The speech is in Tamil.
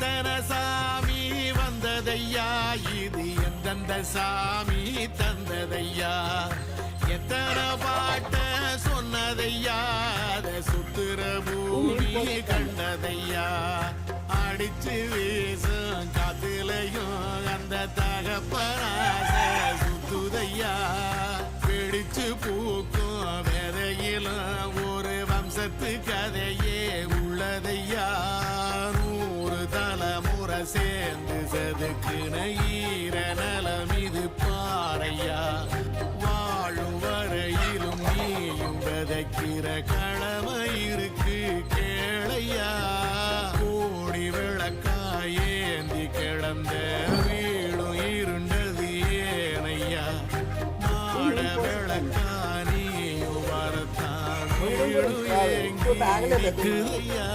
எத்தனை சாமி வந்ததையா, இது எந்தெந்த சாமி தந்ததையா, எத்தனை பாட்ட சொன்னதையா, அதை சுத்துற பூமி கண்டதையா, அடிச்சு வீசும் காத்துலையும் அந்த தகப்பனாச சுத்துதையா, பிடிச்சு பூக்கும் வேதையிலும் ஒரு வம்சத்து கதையே உள்ளதையா, 100 தலைமுறை சேர்ந்து செதுக்குன ஈர நலம் இது பாறையா, வாழும் வரையிலும் நீயும் விதைக்கிற கடமை இருக்கு கேளையா, கோடி விளக்காயேந்தி கிடந்த வீடும் இருண்டது ஏனையா, மாட விளக்கா நீயும் வரத்தான் வீடும் எங்குதையா.